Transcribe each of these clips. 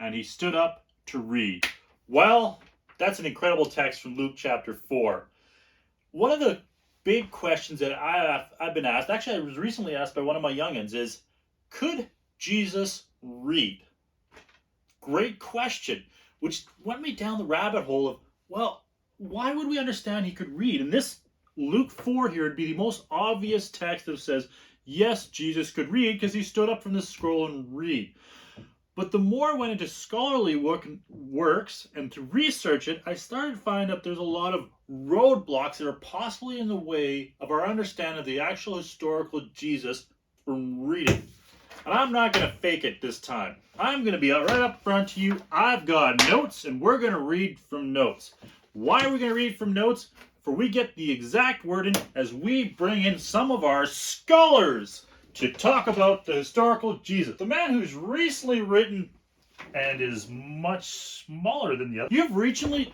and he stood up to read. Well, that's an incredible text from Luke chapter 4. One of the big questions that I've been asked, actually I was recently asked by one of my youngins, is could Jesus read? Great question, which went me down the rabbit hole of, well, why would we understand he could read? And this Luke 4 here would be the most obvious text that says, yes, Jesus could read because he stood up from the scroll and read. But the more I went into scholarly works and to research it, I started to find out there's a lot of roadblocks that are possibly in the way of our understanding of the actual historical Jesus from reading. And I'm not going to fake it this time. I'm going to be right up front to you. I've got notes, and we're going to read from notes. Why are we going to read from notes? For we get the exact wording as we bring in some of our scholars to talk about the historical Jesus. The man who's recently written and is much smaller than the other. You've recently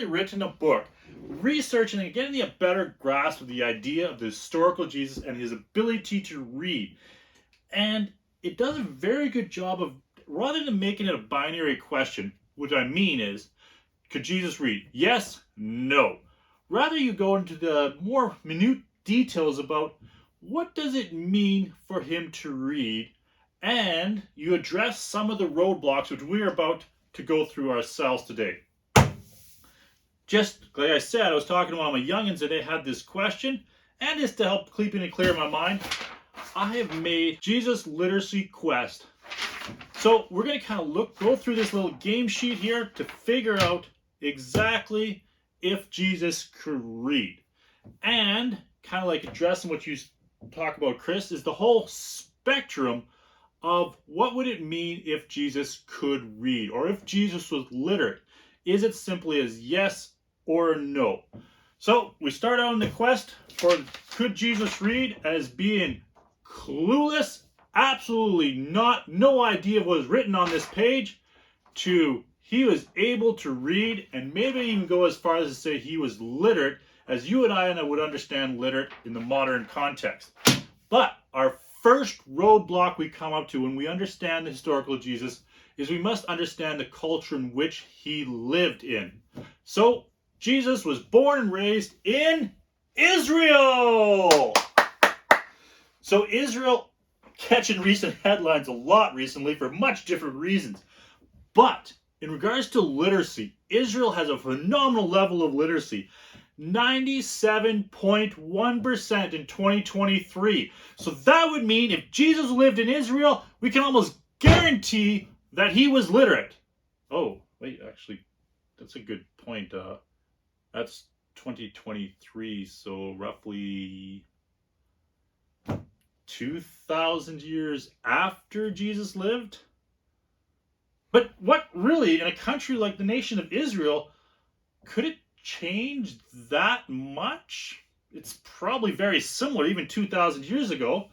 written a book researching and getting a better grasp of the idea of the historical Jesus and his ability to read. And it does a very good job of, rather than making it a binary question, what I mean is, could Jesus read? Yes, no. Rather, you go into the more minute details about what does it mean for him to read, and you address some of the roadblocks which we are about to go through ourselves today. Just like I said, I was talking to one of my youngins and they had this question, and just to help keeping it clear in my mind, I have made Jesus Literacy Quest. So we're going to kind of go through this little game sheet here to figure out exactly if Jesus could read. And kind of like addressing what you talk about, Chris, is the whole spectrum of what would it mean if Jesus could read, or if Jesus was literate. Is it simply as yes or no? So we start out on the quest for could Jesus read as being clueless, absolutely not, no idea what was written on this page, to he was able to read, and maybe even go as far as to say he was literate, as you and I would understand literate in the modern context. But our first roadblock we come up to when we understand the historical Jesus is we must understand the culture in which he lived in. So Jesus was born and raised in Israel. So Israel catching recent headlines a lot recently for much different reasons. But in regards to literacy, Israel has a phenomenal level of literacy. 97.1% in 2023. So that would mean if Jesus lived in Israel, we can almost guarantee that he was literate. Oh, wait, actually, that's a good point. That's 2023, so roughly 2,000 years after Jesus lived. But what really, in a country like the nation of Israel, could it change that much? It's probably very similar, even 2,000 years ago.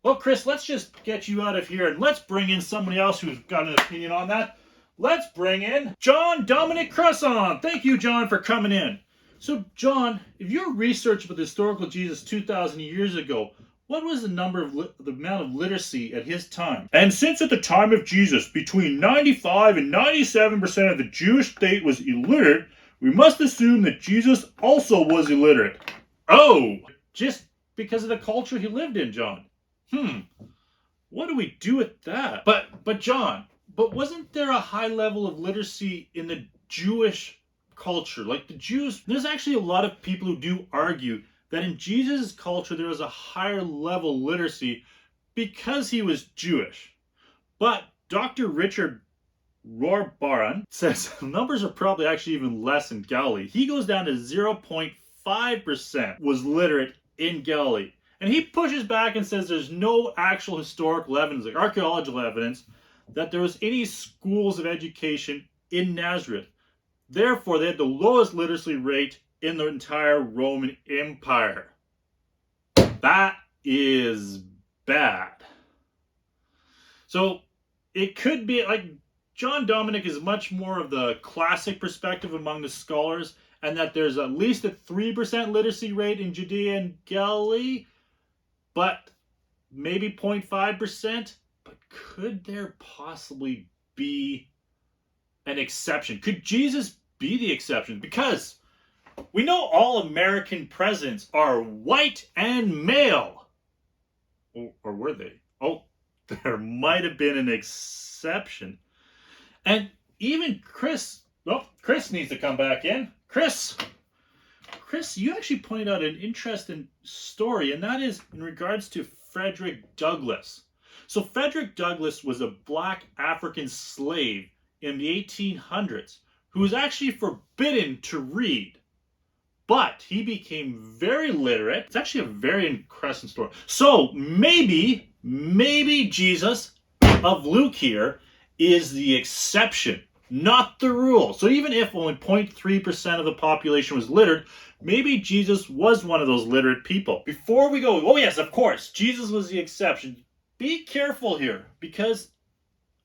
Well, Chris, let's just get you out of here and let's bring in somebody else who's got an opinion on that. Let's bring in John Dominic Cresson. Thank you, John, for coming in. So, John, if you're researching about the historical Jesus 2,000 years ago, what was the amount of literacy at his time? And since at the time of Jesus, between 95 and 97% of the Jewish state was illiterate, we must assume that Jesus also was illiterate. Oh, just because of the culture he lived in, John. What do we do with that? But John, wasn't there a high level of literacy in the Jewish culture? Like the Jews, there's actually a lot of people who do argue that in Jesus' culture there was a higher level literacy because he was Jewish. But Dr. Richard Rohrbaran says numbers are probably actually even less in Galilee. He goes down to 0.5% was literate in Galilee. And he pushes back and says there's no actual historical evidence, like archaeological evidence, that there was any schools of education in Nazareth. Therefore, they had the lowest literacy rate in the entire Roman Empire. That is bad. So it could be like John Dominic is much more of the classic perspective among the scholars, and that there's at least a 3% literacy rate in Judea and Galilee, but maybe 0.5%. But could there possibly be an exception? Could Jesus be the exception? Because we know all American presidents are white and male. Or were they? Oh, there might have been an exception. And even Chris needs to come back in. Chris, you actually pointed out an interesting story, and that is in regards to Frederick Douglass. So Frederick Douglass was a black African slave in the 1800s who was actually forbidden to read. But he became very literate. It's actually a very interesting story. So maybe Jesus of Luke here is the exception, not the rule. So even if only 0.3% of the population was literate, maybe Jesus was one of those literate people. Before we go, oh yes, of course, Jesus was the exception. Be careful here, because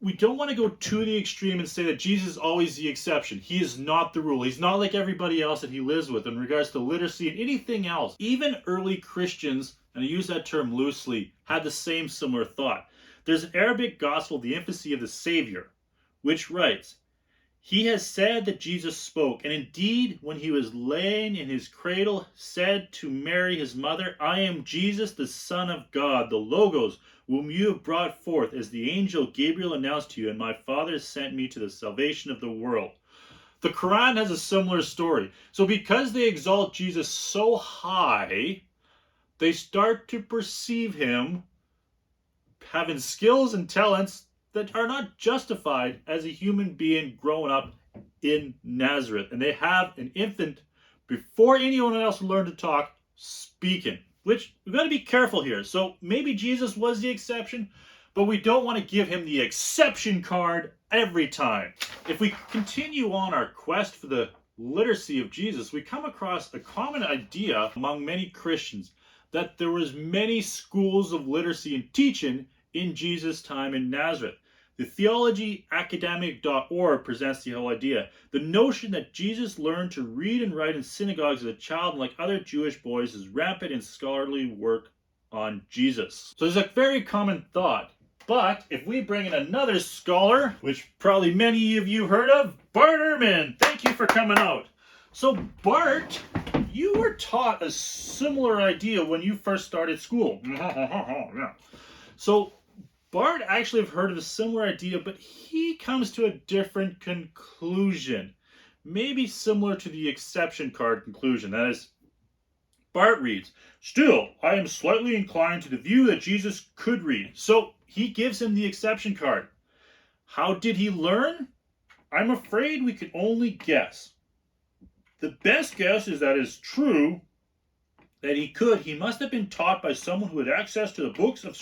we don't want to go to the extreme and say that Jesus is always the exception. He is not the rule. He's not like everybody else that he lives with in regards to literacy and anything else. Even early Christians, and I use that term loosely, had the same similar thought. There's an Arabic gospel, the Infancy of the Savior, which writes, "He has said that Jesus spoke, and indeed, when he was laying in his cradle, said to Mary his mother, I am Jesus, the Son of God, the Logos, whom you have brought forth, as the angel Gabriel announced to you, and my Father sent me to the salvation of the world." The Quran has a similar story. So because they exalt Jesus so high, they start to perceive him having skills and talents that are not justified as a human being growing up in Nazareth. And they have an infant, before anyone else learned to talk, speaking. Which, we've got to be careful here. So maybe Jesus was the exception, but we don't want to give him the exception card every time. If we continue on our quest for the literacy of Jesus, we come across a common idea among many Christians that there was many schools of literacy and teaching in Jesus' time in Nazareth. The theologyacademic.org presents the whole idea. The notion that Jesus learned to read and write in synagogues as a child, and like other Jewish boys, is rampant in scholarly work on Jesus. So there's a very common thought. But if we bring in another scholar, which probably many of you heard of, Bart Ehrman. Thank you for coming out. So Bart, you were taught a similar idea when you first started school. Yeah. So Bart actually have heard of a similar idea, but he comes to a different conclusion. Maybe similar to the exception card conclusion. That is, Bart reads, "Still, I am slightly inclined to the view that Jesus could read." So he gives him the exception card. How did he learn? I'm afraid we can only guess. The best guess is that it's true that he must have been taught by someone who had access to the books of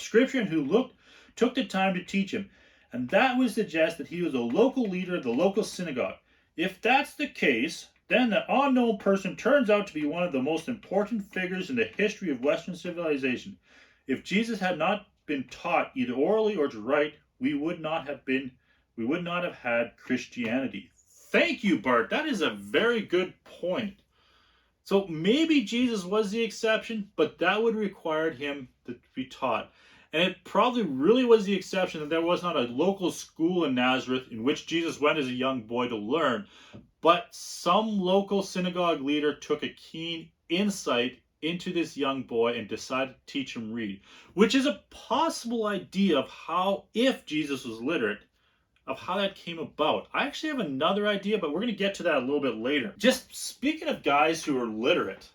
Scripture and who took the time to teach him. And that would suggest that he was a local leader of the local synagogue. If that's the case, then the unknown person turns out to be one of the most important figures in the history of Western civilization. If Jesus had not been taught either orally or to write, we would not have had Christianity. Thank you, Bart. That is a very good point. So maybe Jesus was the exception, but that would require him to be taught. And it probably really was the exception that there was not a local school in Nazareth in which Jesus went as a young boy to learn, but some local synagogue leader took a keen insight into this young boy and decided to teach him read, which is a possible idea of how, if Jesus was literate, of how that came about. I actually have another idea, but we're going to get to that a little bit later. Just speaking of guys who are literate,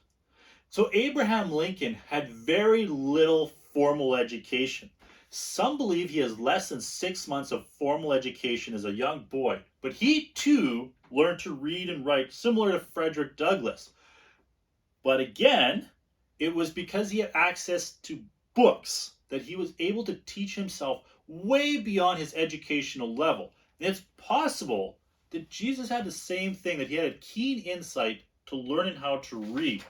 so Abraham Lincoln had very little formal education. Some believe he has less than 6 months of formal education as a young boy, but he too learned to read and write, similar to Frederick Douglass. But again, it was because he had access to books that he was able to teach himself way beyond his educational level. And it's possible that Jesus had the same thing, that he had a keen insight to learning how to read.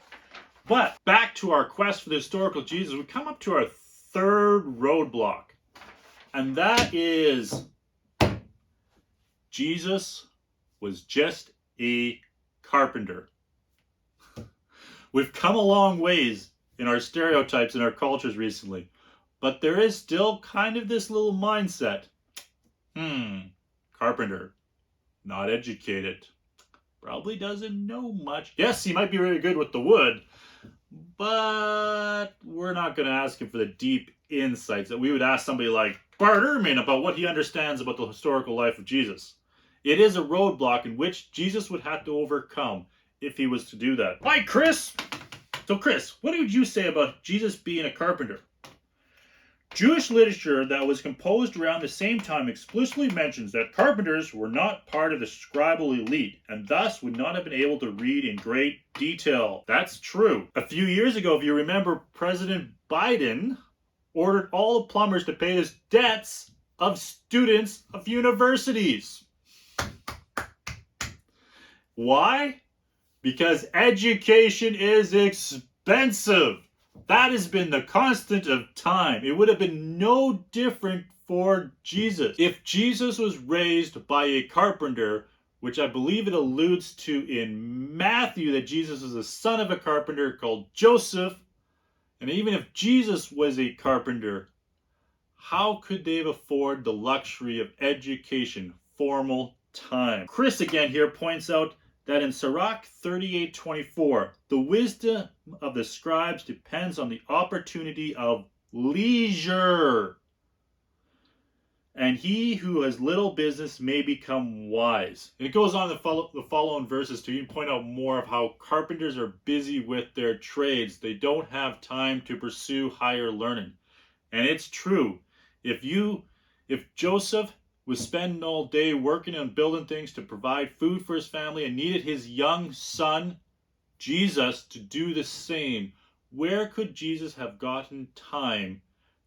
But back to our quest for the historical Jesus, we come up to our third roadblock. And that is, Jesus was just a carpenter. We've come a long ways in our stereotypes in our cultures recently. But there is still kind of this little mindset. Carpenter. not educated. Probably doesn't know much. Yes, he might be really good with the wood, but we're not going to ask him for the deep insights that we would ask somebody like Bart Ehrman about what he understands about the historical life of Jesus. It is a roadblock in which Jesus would have to overcome if he was to do that. Hi, Chris! So, Chris, what would you say about Jesus being a carpenter? Jewish literature that was composed around the same time explicitly mentions that carpenters were not part of the scribal elite and thus would not have been able to read in great detail. That's true. A few years ago, if you remember, President Biden ordered all the plumbers to pay his debts of students of universities. Why? Because education is expensive. That has been the constant of time. It would have been no different for Jesus. If Jesus was raised by a carpenter, which I believe it alludes to in Matthew that Jesus was the son of a carpenter called Joseph, and even if Jesus was a carpenter, how could they have afforded the luxury of education, formal time? Chris again here points out that in Sirach 38:24, the wisdom of the scribes depends on the opportunity of leisure. And he who has little business may become wise. And it goes on the following verses to even point out more of how carpenters are busy with their trades. They don't have time to pursue higher learning. And it's true. If Joseph was spending all day working on building things to provide food for his family and needed his young son, Jesus, to do the same, where could Jesus have gotten time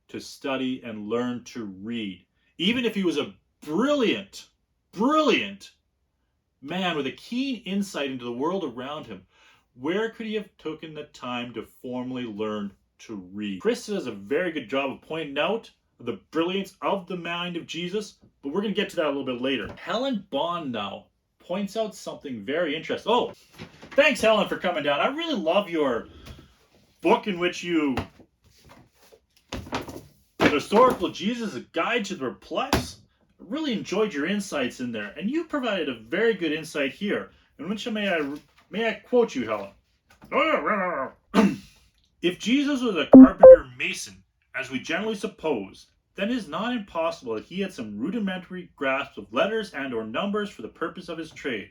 to study and learn to read? Even if he was a brilliant man with a keen insight into the world around him, where could he have taken the time to formally learn to read? Chris does a very good job of pointing out the brilliance of the mind of Jesus, but we're going to get to that a little bit later. Helen Bond now points out something very interesting. Oh, thanks, Helen, for coming down. I really love your book in which you... The Historical Jesus, A Guide to the Perplexed. I really enjoyed your insights in there, and you provided a very good insight here. In which may I quote you, Helen? If Jesus was a carpenter mason, as we generally suppose, then it is not impossible that he had some rudimentary grasp of letters and or numbers for the purpose of his trade.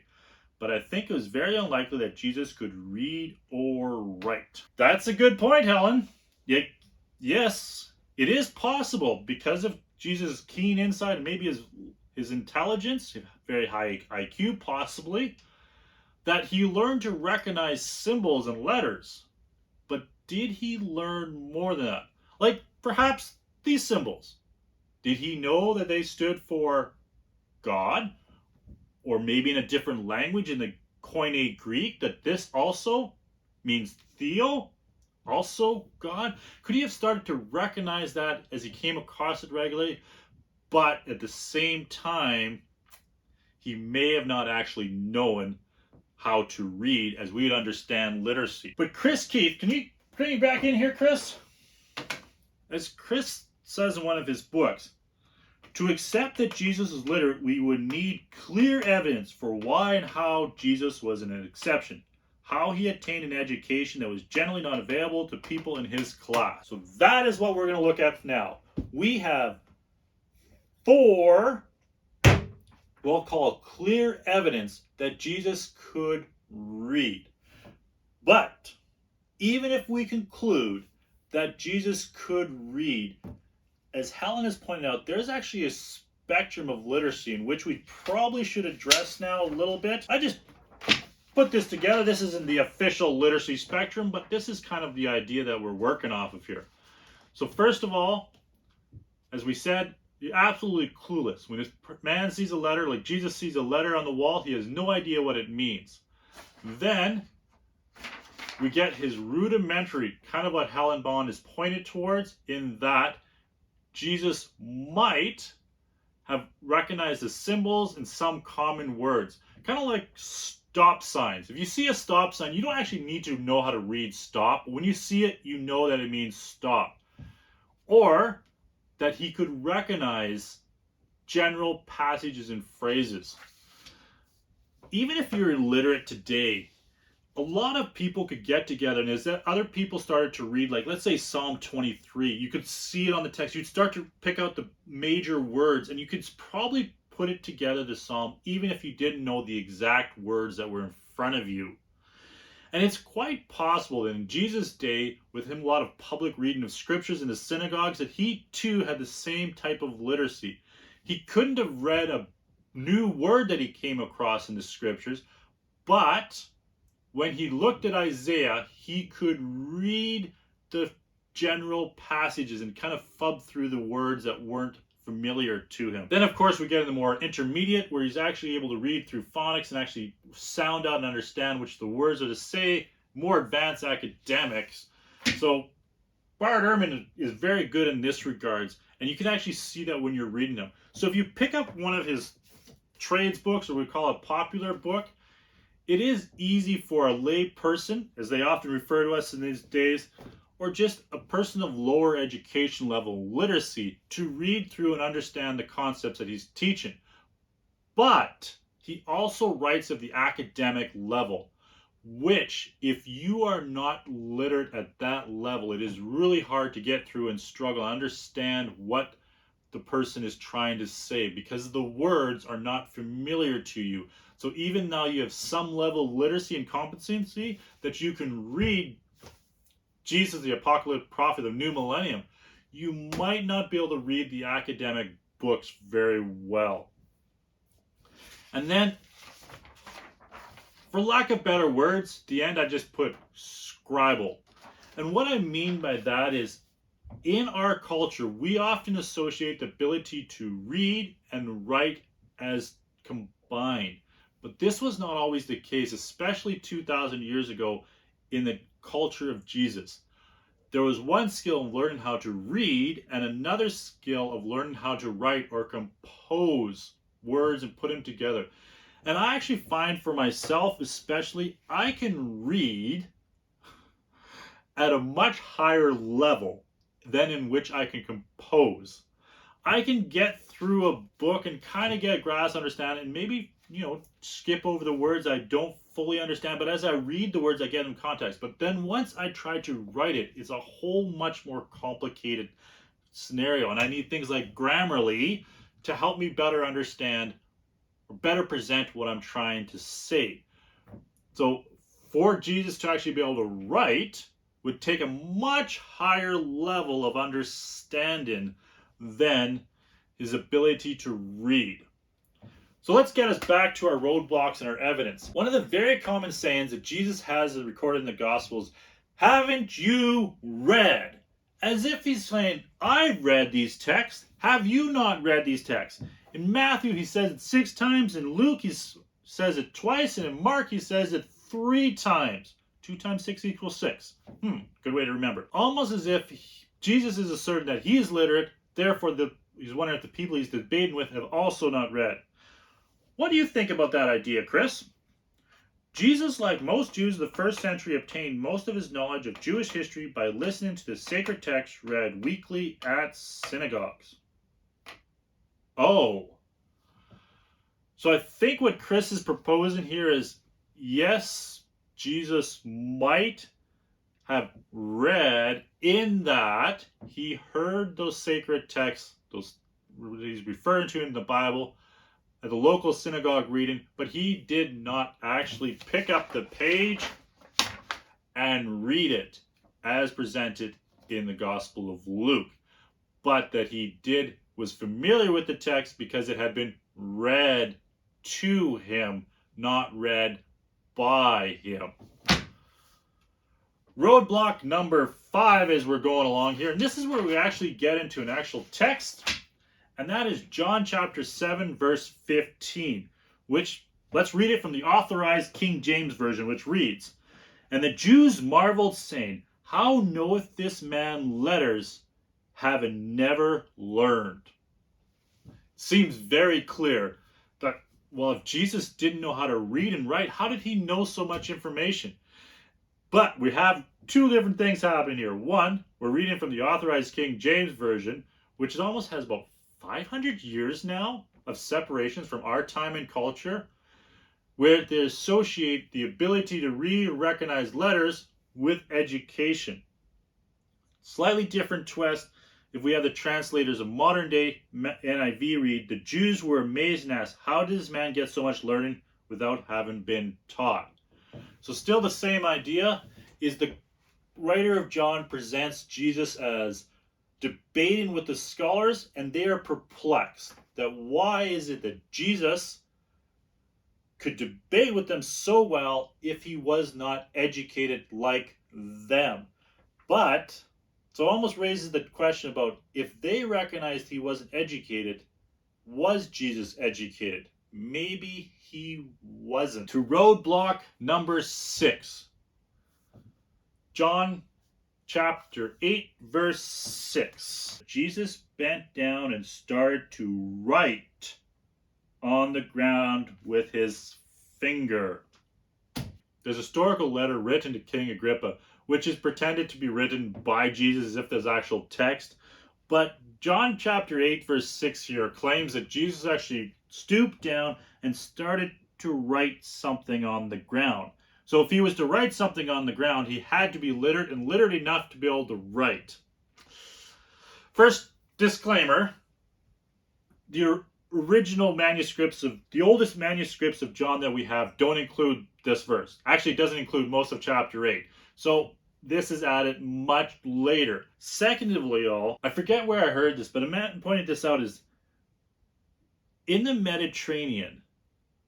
But I think it was very unlikely that Jesus could read or write. That's a good point, Helen. Yes, it is possible because of Jesus' keen insight and maybe his intelligence, very high IQ possibly, that he learned to recognize symbols and letters. But did he learn more than that? Like perhaps these symbols. Did he know that they stood for God? Or maybe in a different language in the Koine Greek that this also means Theo? Also God? Could he have started to recognize that as he came across it regularly? But at the same time, he may have not actually known how to read as we would understand literacy. But Chris Keith, can you bring me back in here, Chris? As Chris says in one of his books, to accept that Jesus is literate, we would need clear evidence for why and how Jesus was an exception, how he attained an education that was generally not available to people in his class. So that is what we're going to look at now. We have 4, we'll call clear evidence that Jesus could read. But even if we conclude that Jesus could read, as Helen has pointed out, there's actually a spectrum of literacy in which we probably should address now a little bit. I just put this together. This isn't the official literacy spectrum, but this is kind of the idea that we're working off of here. So first of all, as we said, you're absolutely clueless. When this man sees a letter, like Jesus sees a letter on the wall, he has no idea what it means. Then we get his rudimentary, kind of what Helen Bond is pointed towards, in that Jesus might have recognized the symbols and some common words. Kind of like stop signs. If you see a stop sign, you don't actually need to know how to read stop. When you see it, you know that it means stop. Or that he could recognize general passages and phrases. even if you're illiterate today, a lot of people could get together, and as that other people started to read, like let's say Psalm 23, you could see it on the text. You'd start to pick out the major words, and you could probably put it together, the psalm, even if you didn't know the exact words that were in front of you. And it's quite possible that in Jesus' day, with him a lot of public reading of scriptures in the synagogues, that he too had the same type of literacy. He couldn't have read a new word that he came across in the scriptures, but when he looked at Isaiah, he could read the general passages and kind of fub through the words that weren't familiar to him. Then, of course, we get in the more intermediate, where he's actually able to read through phonics and actually sound out and understand which the words are to say, more advanced academics. So Bart Ehrman is very good in this regards, and you can actually see that when you're reading them. So if you pick up one of his trades books, or we call it popular book, it is easy for a lay person, as they often refer to us in these days, or just a person of lower education level literacy, to read through and understand the concepts that he's teaching. But he also writes of the academic level, which, if you are not literate at that level, it is really hard to get through and struggle and understand what the person is trying to say, because the words are not familiar to you. So even though you have some level of literacy and competency that you can read Jesus, the apocalyptic prophet of new millennium, you might not be able to read the academic books very well. And then, for lack of better words, the end I just put scribal. And what I mean by that is, in our culture, we often associate the ability to read and write as combined. But this was not always the case, especially 2,000 years ago in the culture of Jesus. There was one skill of learning how to read and another skill of learning how to write or compose words and put them together. And I actually find for myself especially, I can read at a much higher level than in which I can compose. I can get through a book and kind of get a grasp, understand it, and maybe, skip over the words I don't fully understand, but as I read the words, I get in context. But then once I try to write it, it's a whole much more complicated scenario, and I need things like Grammarly to help me better understand or better present what I'm trying to say. So for Jesus to actually be able to write would take a much higher level of understanding than his ability to read. So let's get us back to our roadblocks and our evidence. One of the very common sayings that Jesus has recorded in the Gospels, haven't you read? As if he's saying, I've read these texts. Have you not read these texts? In Matthew, he says it 6 times. In Luke, he says it twice. And in Mark, he says it 3 times. 2 times 6 equals 6. Good way to remember. Almost as if Jesus is asserting that he is literate, therefore he's wondering if the people he's debating with have also not read. What do you think about that idea, Chris? Jesus, like most Jews of the first century, obtained most of his knowledge of Jewish history by listening to the sacred text read weekly at synagogues. Oh. So I think what Chris is proposing here is, yes, Jesus might have read, in that he heard those sacred texts, those he's referring to in the Bible, at the local synagogue reading, but he did not actually pick up the page and read it as presented in the Gospel of Luke, but that he was familiar with the text because it had been read to him, not read by him. Roadblock number 5 as we're going along here, and this is where we actually get into an actual text, and that is John chapter 7 verse 15, which, let's read it from the Authorized King James Version, which reads, And the Jews marveled, saying, How knoweth this man letters, having never learned? Seems very clear that, well, if Jesus didn't know how to read and write, how did he know so much information? But we have 2 different things happening here. One, we're reading from the Authorized King James Version, which almost has about 500 years now of separations from our time and culture. where they associate the ability to read and recognize letters with education. Slightly different twist if we have the translators of modern day NIV read, the Jews were amazed and asked, how did this man get so much learning without having been taught? So still the same idea is the writer of John presents Jesus as debating with the scholars, and they are perplexed that why is it that Jesus could debate with them so well if he was not educated like them. But so it almost raises the question about if they recognized he wasn't educated, was Jesus educated? Maybe he wasn't. To roadblock number 6. John chapter 8, verse 6. Jesus bent down and started to write on the ground with his finger. There's a historical letter written to King Agrippa, which is pretended to be written by Jesus as if there's actual text. But John chapter 8, verse 6 here claims that Jesus actually stooped down and started to write something on the ground. So if he was to write something on the ground, he had to be literate and literate enough to be able to write. First disclaimer, the original manuscripts of the oldest manuscripts of John that we have don't include this verse. Actually, it doesn't include most of chapter 8. So this is added much later. Secondly, I forget where I heard this, but a man pointed this out, is in the Mediterranean,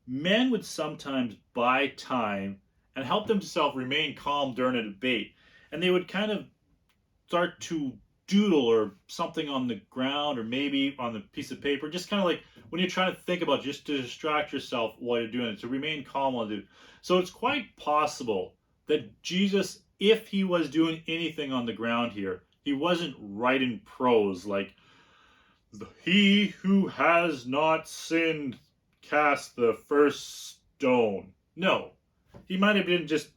men would sometimes buy time and help themselves remain calm during a debate. And they would kind of start to doodle or something on the ground or maybe on the piece of paper, just kind of like when you're trying to think about, just to distract yourself while you're doing it, to remain calm while you do. So it's quite possible that Jesus, if he was doing anything on the ground here, he wasn't writing prose like, he who has not sinned cast the first stone. No, he might have been just,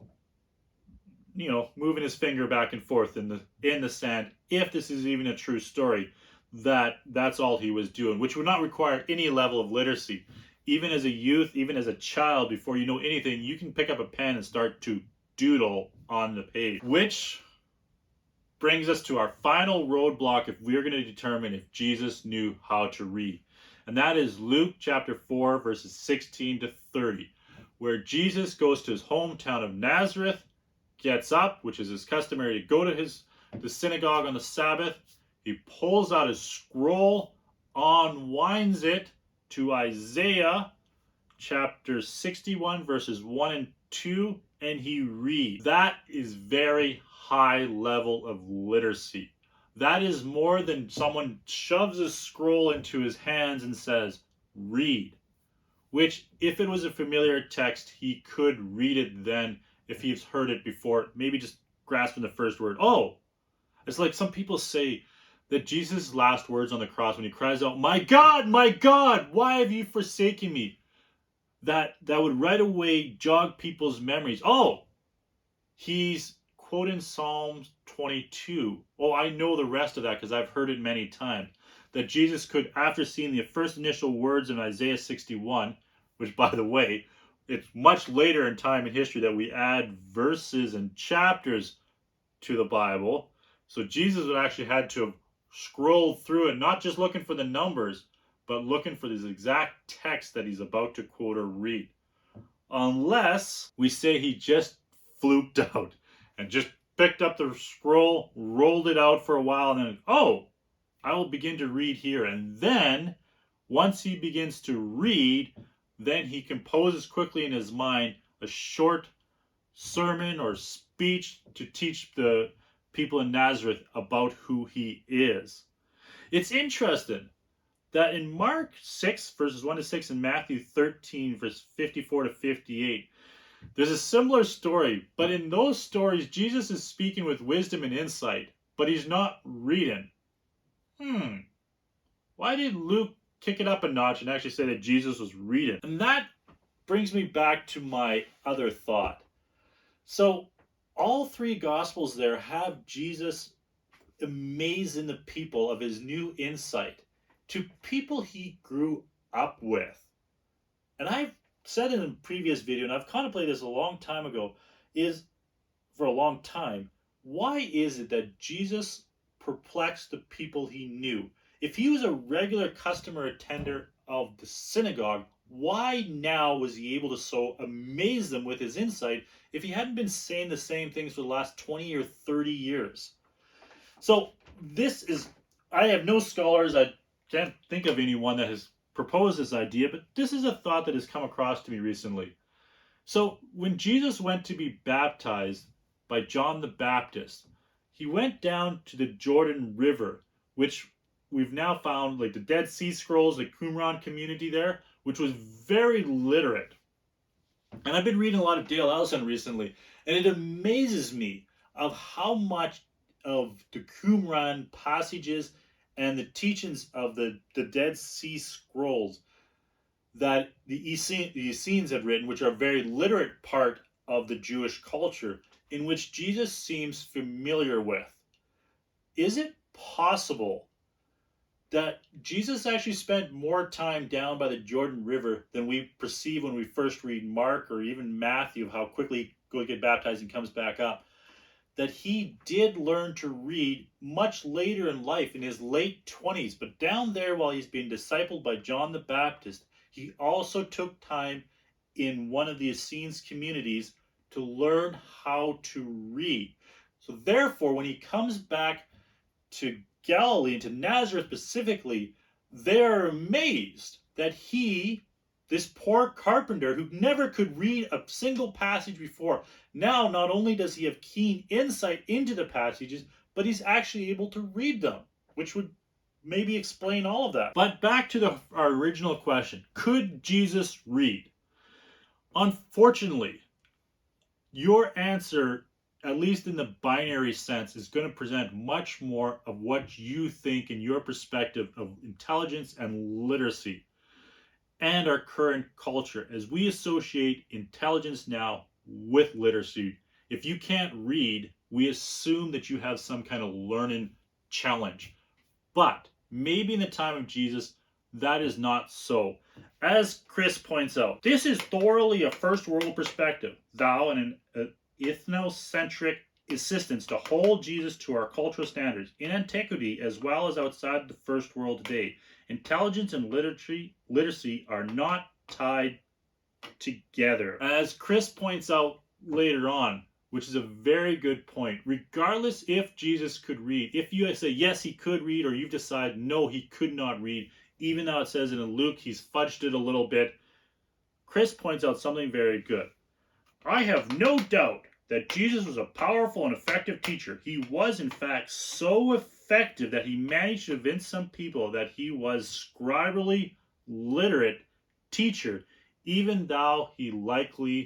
moving his finger back and forth in the sand, if this is even a true story, that's all he was doing, which would not require any level of literacy. Even as a youth, even as a child, before you know anything, you can pick up a pen and start to doodle on the page. Which brings us to our final roadblock if we're going to determine if Jesus knew how to read. And that is Luke chapter 4, verses 16 to 30, where Jesus goes to his hometown of Nazareth, gets up, which is his customary to go to the synagogue on the Sabbath. He pulls out his scroll, unwinds it to Isaiah chapter 61, verses 1 and 2, and he reads. That is very high level of literacy. That is more than someone shoves a scroll into his hands and says, read. Which, if it was a familiar text, he could read it then if he's heard it before, maybe just grasping the first word. Oh, it's like some people say that Jesus' last words on the cross when he cries out, my God, why have you forsaken me? That would right away jog people's memories. Oh, he's quoting Psalms 22. Oh, I know the rest of that because I've heard it many times. That Jesus could, after seeing the first initial words in Isaiah 61, which, by the way, it's much later in time and history that we add verses and chapters to the Bible. So Jesus would actually had to have scrolled through it, not just looking for the numbers, but looking for this exact text that he's about to quote or read. Unless we say he just fluked out and just picked up the scroll, rolled it out for a while, and then, oh, I will begin to read here. And then, once he begins to read, then he composes quickly in his mind a short sermon or speech to teach the people in Nazareth about who he is. It's interesting that in Mark 6, verses 1 to 6, and Matthew 13, verse 54 to 58, there's a similar story, but in those stories, Jesus is speaking with wisdom and insight, but he's not reading. Why did Luke kick it up a notch and actually say that Jesus was reading? And that brings me back to my other thought. So all three Gospels there have Jesus amazing the people of his new insight to people he grew up with. And I've said in a previous video, and I've contemplated this a long time ago, is for a long time, why is it that Jesus perplexed the people he knew? If he was a regular customer attender of the synagogue, why now was he able to so amaze them with his insight if he hadn't been saying the same things for the last 20 or 30 years? So this is, I have no scholars, I can't think of anyone that has proposed this idea, but this is a thought that has come across to me recently. So when Jesus went to be baptized by John the Baptist, he went down to the Jordan River, which we've now found, like the Dead Sea Scrolls, the Qumran community there, which was very literate. And I've been reading a lot of Dale Ellison recently, and it amazes me of how much of the Qumran passages and the teachings of the Dead Sea Scrolls that the Essenes had written, which are a very literate part of the Jewish culture, in which Jesus seems familiar with. Is it possible that Jesus actually spent more time down by the Jordan River than we perceive when we first read Mark or even Matthew, of how quickly he goes to get baptized and comes back up? That he did learn to read much later in life, in his late 20s, but down there while he's being discipled by John the Baptist, he also took time in one of the Essenes communities to learn how to read. So therefore, when he comes back to Galilee and to Nazareth specifically, they are amazed that he, this poor carpenter who never could read a single passage before, now not only does he have keen insight into the passages, but he's actually able to read them, which would maybe explain all of that. But back to our original question, could Jesus read? Unfortunately, your answer, at least in the binary sense, is going to present much more of what you think in your perspective of intelligence and literacy and our current culture, as we associate intelligence now with literacy. If you can't read, we assume that you have some kind of learning challenge. But maybe in the time of Jesus, that is not so. As Chris points out, this is thoroughly a first world perspective, thou and an ethnocentric insistence to hold Jesus to our cultural standards in antiquity as well as outside the first world today. Intelligence and literacy are not tied together. As Chris points out later on, which is a very good point, regardless if Jesus could read, if you say yes he could read, or you've decided no he could not read, even though it says in Luke he's fudged it a little bit, Chris points out something very good. I have no doubt that Jesus was a powerful and effective teacher. He was in fact so effective that he managed to convince some people that he was scribally literate teacher, even though he likely